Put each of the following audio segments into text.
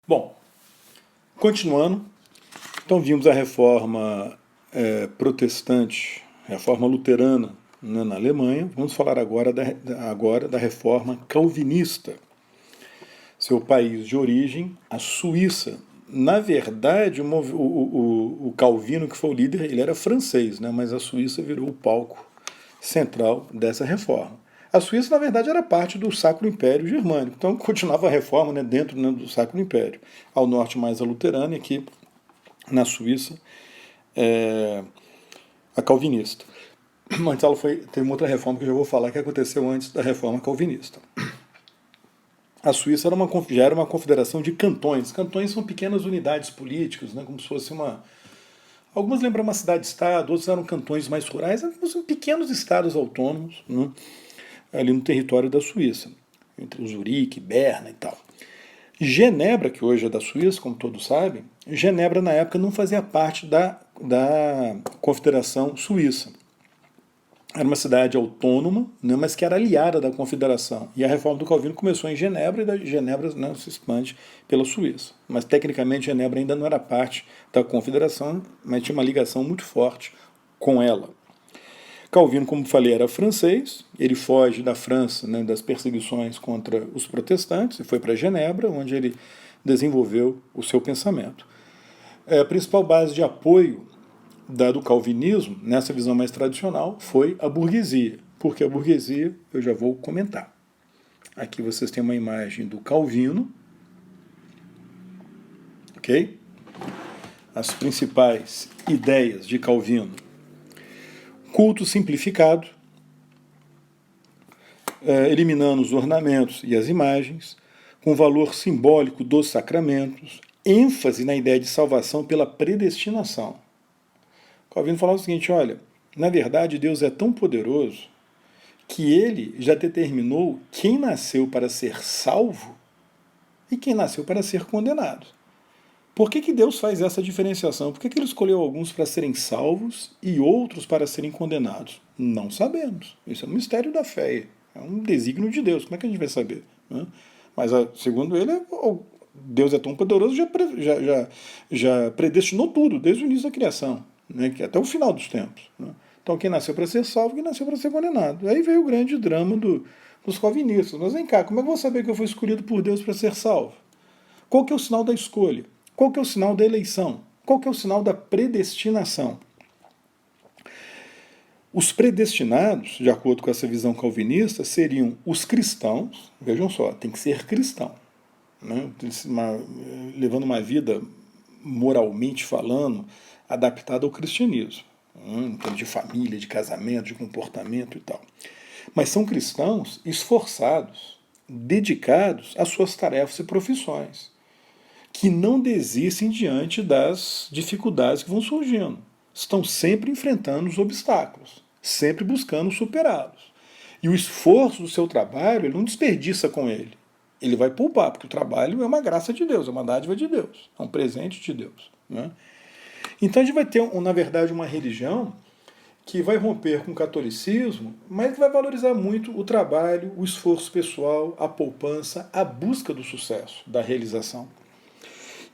Bom, continuando, então vimos a reforma protestante, reforma luterana, né, na Alemanha. Vamos falar agora da reforma calvinista, seu país de origem, a Suíça. Na verdade, o Calvino, que foi o líder, ele era francês, né, mas a Suíça virou o palco central dessa reforma. A Suíça, na verdade, era parte do Sacro Império Germânico, então continuava a reforma, né, dentro, né, do Sacro Império. Ao norte, mais a luterana, e aqui na Suíça, a calvinista. Antes tem uma outra reforma que eu já vou falar que aconteceu antes da reforma calvinista. A Suíça já era uma confederação de cantões. Cantões são pequenas unidades políticas, né, como se fosse uma... Algumas lembram uma cidade-estado, outros eram cantões mais rurais, são pequenos estados autônomos, né, ali no território da Suíça, entre Zurique, Berna e tal. Genebra, que hoje é da Suíça, como todos sabem, Genebra na época não fazia parte da Confederação Suíça. Era uma cidade autônoma, né, mas que era aliada da Confederação. E a reforma do Calvino começou em Genebra, e da Genebra, né, se expande pela Suíça. Mas tecnicamente Genebra ainda não era parte da Confederação, mas tinha uma ligação muito forte com ela. Calvino, como falei, era francês, ele foge da França, né, das perseguições contra os protestantes, e foi para Genebra, onde ele desenvolveu o seu pensamento. A principal base de apoio do calvinismo, nessa visão mais tradicional, foi a burguesia. Porque a burguesia, eu já vou comentar. Aqui vocês têm uma imagem do Calvino, ok? As principais ideias de Calvino: culto simplificado, eliminando os ornamentos e as imagens, com valor simbólico dos sacramentos, ênfase na ideia de salvação pela predestinação. Calvino falava o seguinte: olha, na verdade Deus é tão poderoso que ele já determinou quem nasceu para ser salvo e quem nasceu para ser condenado. Por que Deus faz essa diferenciação? Por que ele escolheu alguns para serem salvos e outros para serem condenados? Não sabemos. Isso é um mistério da fé. É um desígnio de Deus. Como é que a gente vai saber? Né? Mas, segundo ele, Deus é tão poderoso, já predestinou tudo, desde o início da criação, né? Até o final dos tempos. Né? Então, quem nasceu para ser salvo, quem nasceu para ser condenado. Aí veio o grande drama dos calvinistas. Mas vem cá, como é que eu vou saber que eu fui escolhido por Deus para ser salvo? Qual que é o sinal da escolha? Qual que é o sinal da eleição? Qual que é o sinal da predestinação? Os predestinados, de acordo com essa visão calvinista, seriam os cristãos. Vejam só, tem que ser cristão, né? Levando uma vida, moralmente falando, adaptada ao cristianismo, em termos de família, de casamento, de comportamento e tal. Mas são cristãos esforçados, dedicados às suas tarefas e profissões, que não desistem diante das dificuldades que vão surgindo. Estão sempre enfrentando os obstáculos, sempre buscando superá-los. E o esforço do seu trabalho, ele não desperdiça com ele. Ele vai poupar, porque o trabalho é uma graça de Deus, é uma dádiva de Deus, é um presente de Deus. Né? Então a gente vai ter, na verdade, uma religião que vai romper com o catolicismo, mas que vai valorizar muito o trabalho, o esforço pessoal, a poupança, a busca do sucesso, da realização.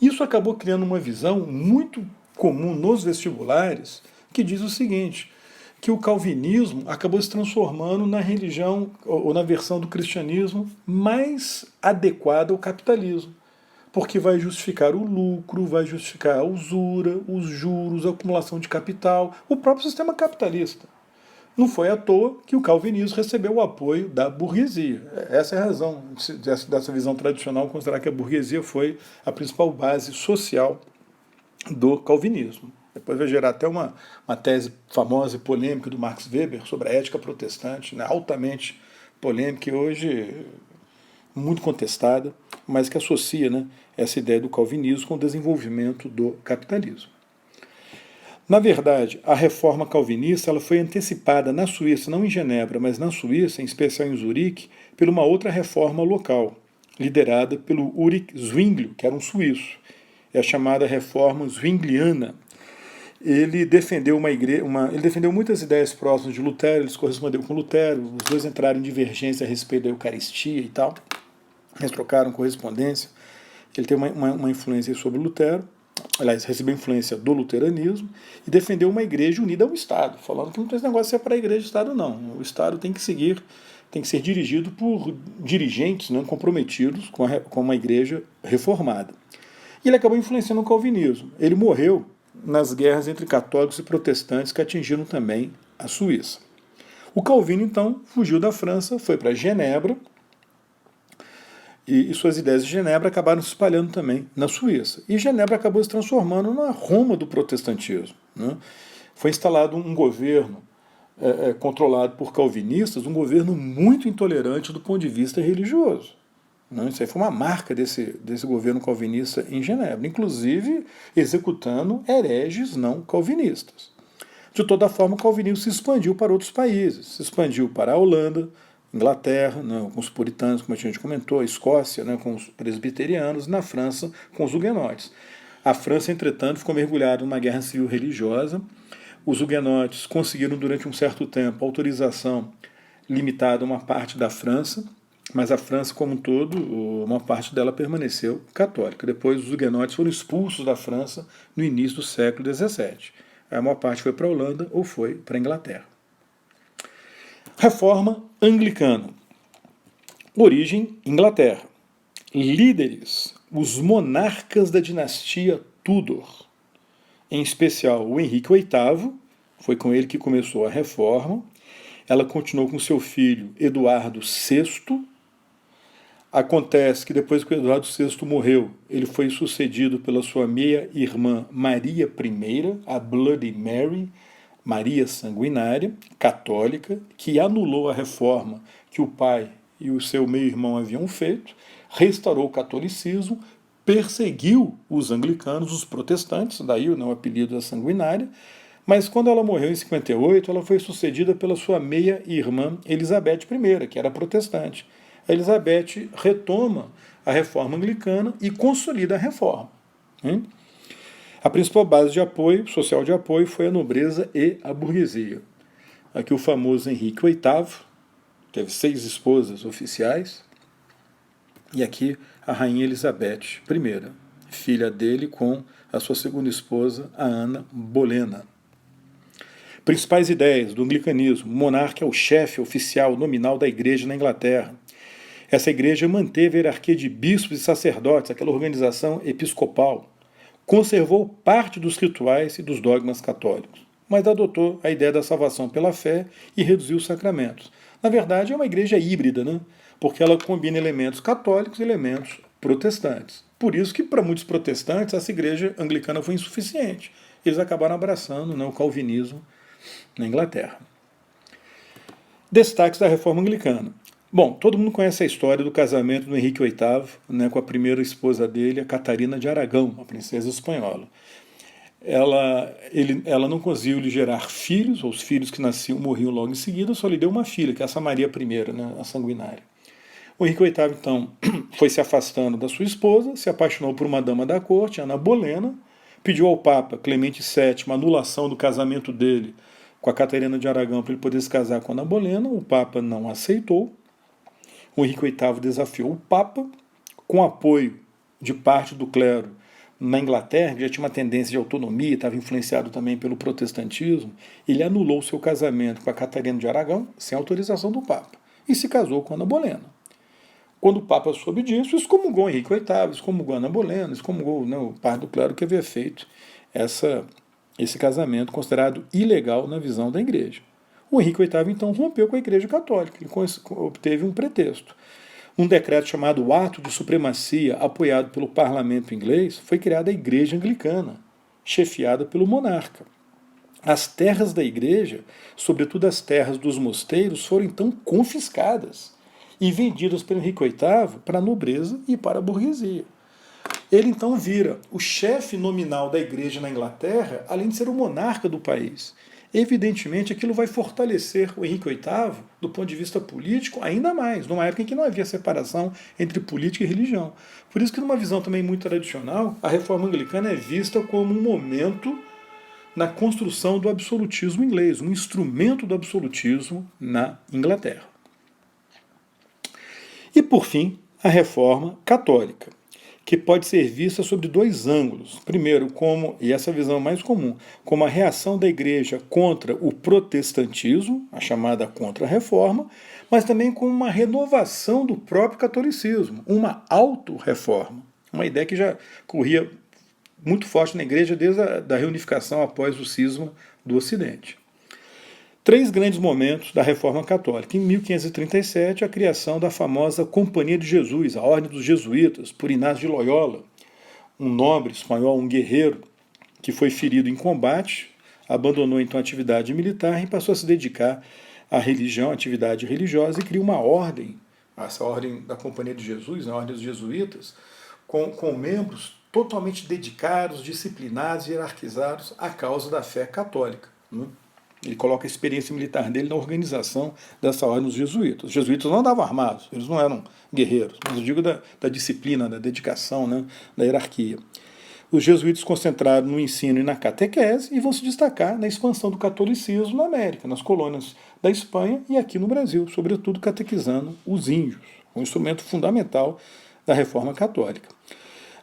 Isso acabou criando uma visão muito comum nos vestibulares, que diz o seguinte, que o calvinismo acabou se transformando na religião, ou na versão do cristianismo, mais adequada ao capitalismo, porque vai justificar o lucro, vai justificar a usura, os juros, a acumulação de capital, o próprio sistema capitalista. Não foi à toa que o calvinismo recebeu o apoio da burguesia. Essa é a razão dessa visão tradicional, considerar que a burguesia foi a principal base social do calvinismo. Depois vai gerar até uma tese famosa e polêmica do Max Weber sobre a ética protestante, né, altamente polêmica e hoje muito contestada, mas que associa, né, essa ideia do calvinismo com o desenvolvimento do capitalismo. Na verdade, a reforma calvinista ela foi antecipada na Suíça, não em Genebra, mas na Suíça, em especial em Zurique, por uma outra reforma local, liderada pelo Ulrich Zwingli, que era um suíço. É a chamada reforma zwingliana. Ele defendeu ele defendeu muitas ideias próximas de Lutero, ele se correspondeu com Lutero, os dois entraram em divergência a respeito da Eucaristia e tal, eles trocaram correspondência. ele teve uma influência sobre Lutero, aliás, recebeu influência do luteranismo e defendeu uma igreja unida ao Estado, falando que não tem esse negócio de separar a igreja do Estado, não. O Estado tem que ser dirigido por dirigentes, né, comprometidos com uma igreja reformada. E ele acabou influenciando o calvinismo. Ele morreu nas guerras entre católicos e protestantes que atingiram também a Suíça. O Calvino, então, fugiu da França, foi para Genebra, e suas ideias de Genebra acabaram se espalhando também na Suíça. E Genebra acabou se transformando na Roma do protestantismo. Né? Foi instalado um governo controlado por calvinistas, um governo muito intolerante do ponto de vista religioso. Né? Isso aí foi uma marca desse governo calvinista em Genebra, inclusive executando hereges não calvinistas. De toda forma, o calvinismo se expandiu para outros países. Se expandiu para a Holanda, Inglaterra, né, com os puritanos, como a gente comentou, a Escócia, né, com os presbiterianos, e na França, com os huguenotes. A França, entretanto, ficou mergulhada numa guerra civil religiosa. Os huguenotes conseguiram, durante um certo tempo, autorização limitada a uma parte da França, mas a França, como um todo, uma parte dela permaneceu católica. Depois, os huguenotes foram expulsos da França no início do século XVII. A maior parte foi para a Holanda ou foi para a Inglaterra. Reforma anglicana. Origem, Inglaterra. Líderes, os monarcas da dinastia Tudor. Em especial o Henrique VIII, foi com ele que começou a reforma. Ela continuou com seu filho Eduardo VI. Acontece que depois que o Eduardo VI morreu, ele foi sucedido pela sua meia-irmã Maria I, a Bloody Mary, Maria Sanguinária, católica, que anulou a reforma que o pai e o seu meio-irmão haviam feito, restaurou o catolicismo, perseguiu os anglicanos, os protestantes, daí o apelido da Sanguinária, mas quando ela morreu em 58, ela foi sucedida pela sua meia-irmã Elizabeth I, que era protestante. A Elizabeth retoma a reforma anglicana e consolida a reforma. A principal base de apoio, social de apoio, foi a nobreza e a burguesia. Aqui o famoso Henrique VIII, teve 6 esposas oficiais, e aqui a rainha Elizabeth I, filha dele com a sua segunda esposa, a Ana Bolena. Principais ideias do anglicanismo. O monarca é o chefe oficial nominal da igreja na Inglaterra. Essa igreja manteve a hierarquia de bispos e sacerdotes, aquela organização episcopal. Conservou parte dos rituais e dos dogmas católicos, mas adotou a ideia da salvação pela fé e reduziu os sacramentos. Na verdade, é uma igreja híbrida, né? Porque ela combina elementos católicos e elementos protestantes. Por isso que, para muitos protestantes, essa igreja anglicana foi insuficiente. Eles acabaram abraçando o calvinismo na Inglaterra. Destaques da reforma anglicana. Bom, todo mundo conhece a história do casamento do Henrique VIII, com a primeira esposa dele, a Catarina de Aragão, a princesa espanhola. Ela não conseguiu lhe gerar filhos, ou os filhos que nasciam morriam logo em seguida, só lhe deu uma filha, que é essa Maria I, a sanguinária. O Henrique VIII, então, foi se afastando da sua esposa, se apaixonou por uma dama da corte, Ana Bolena, pediu ao Papa Clemente VII a anulação do casamento dele com a Catarina de Aragão para ele poder se casar com Ana Bolena. O Papa não aceitou. O Henrique VIII desafiou o Papa, com apoio de parte do clero na Inglaterra, que já tinha uma tendência de autonomia, estava influenciado também pelo protestantismo. Ele anulou seu casamento com a Catarina de Aragão, sem autorização do Papa, e se casou com Ana Bolena. Quando o Papa soube disso, excomungou Henrique VIII, excomungou Ana Bolena, excomungou o parte do clero que havia feito esse casamento considerado ilegal na visão da igreja. O Henrique VIII, então, rompeu com a Igreja Católica. Ele obteve um pretexto. Um decreto chamado Ato de Supremacia, apoiado pelo parlamento inglês, foi criada a Igreja Anglicana, chefiada pelo monarca. As terras da igreja, sobretudo as terras dos mosteiros, foram então confiscadas e vendidas pelo Henrique VIII para a nobreza e para a burguesia. Ele então vira o chefe nominal da igreja na Inglaterra, além de ser o monarca do país. Evidentemente, aquilo vai fortalecer o Henrique VIII, do ponto de vista político, ainda mais, numa época em que não havia separação entre política e religião. Por isso que, numa visão também muito tradicional, a reforma anglicana é vista como um momento na construção do absolutismo inglês, um instrumento do absolutismo na Inglaterra. E, por fim, a reforma católica, que pode ser vista sobre dois ângulos. Primeiro, e essa visão mais comum, como a reação da Igreja contra o protestantismo, a chamada Contra-Reforma, mas também como uma renovação do próprio catolicismo, uma auto-reforma, uma ideia que já corria muito forte na Igreja desde a reunificação após o cisma do Ocidente. Três grandes momentos da Reforma Católica. Em 1537, a criação da famosa Companhia de Jesus, a Ordem dos Jesuítas, por Inácio de Loyola, um nobre espanhol, um guerreiro, que foi ferido em combate, abandonou então a atividade militar e passou a se dedicar à religião, à atividade religiosa, e criou uma ordem, essa ordem da Companhia de Jesus, a Ordem dos Jesuítas, com membros totalmente dedicados, disciplinados e hierarquizados à causa da fé católica, né? Ele coloca a experiência militar dele na organização dessa ordem dos jesuítas. Os jesuítas não andavam armados, eles não eram guerreiros, mas eu digo da disciplina, da dedicação, né, da hierarquia. Os jesuítas concentraram no ensino e na catequese e vão se destacar na expansão do catolicismo na América, nas colônias da Espanha e aqui no Brasil, sobretudo catequizando os índios, um instrumento fundamental da Reforma Católica.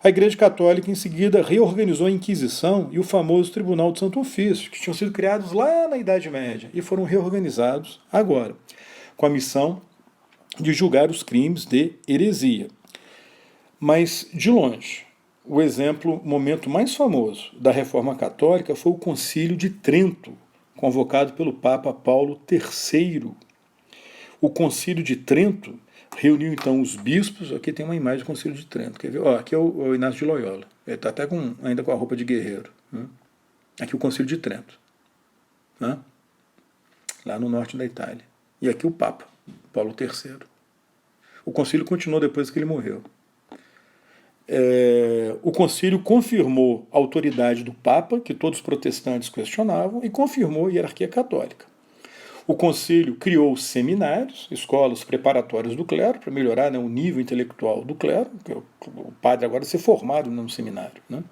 A Igreja Católica, em seguida, reorganizou a Inquisição e o famoso Tribunal do Santo Ofício, que tinham sido criados lá na Idade Média e foram reorganizados agora, com a missão de julgar os crimes de heresia. Mas, de longe, o momento mais famoso da Reforma Católica foi o Concílio de Trento, convocado pelo Papa Paulo III. O Concílio de Trento reuniu então os bispos. Aqui tem uma imagem do Concílio de Trento. Quer ver? Aqui é o Inácio de Loyola. Ele está até ainda com a roupa de guerreiro. Né? Aqui o Concílio de Trento. Né? Lá no norte da Itália. E aqui o Papa, Paulo III. O concílio continuou depois que ele morreu. O concílio confirmou a autoridade do Papa, que todos os protestantes questionavam, e confirmou a hierarquia católica. O concílio criou seminários, escolas preparatórias do clero, para melhorar, né, o nível intelectual do clero, que o padre agora ser formado no seminário. Né?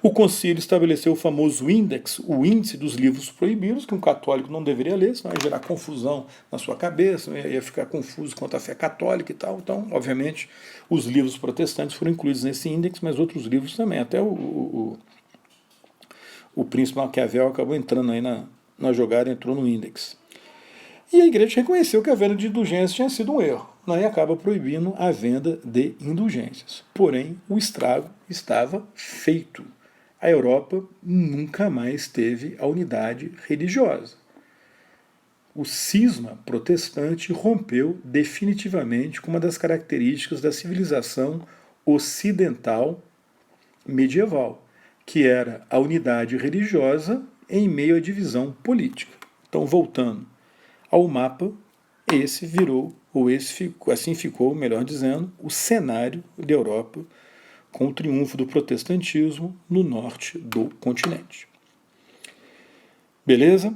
O concílio estabeleceu o famoso índex, o índice dos livros proibidos, que um católico não deveria ler, senão ia gerar confusão na sua cabeça, ia ficar confuso quanto à fé católica e tal. Então, obviamente, os livros protestantes foram incluídos nesse índex, mas outros livros também. Até o príncipe Maquiavel acabou entrando aí na jogada, entrou no índex. E a igreja reconheceu que a venda de indulgências tinha sido um erro, né, e acaba proibindo a venda de indulgências. Porém, o estrago estava feito. A Europa nunca mais teve a unidade religiosa. O cisma protestante rompeu definitivamente com uma das características da civilização ocidental medieval, que era a unidade religiosa em meio à divisão política. Então, voltando ao mapa, assim ficou, melhor dizendo, o cenário da Europa com o triunfo do protestantismo no norte do continente. Beleza?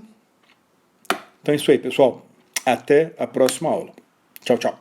Então é isso aí, pessoal. Até a próxima aula. Tchau, tchau.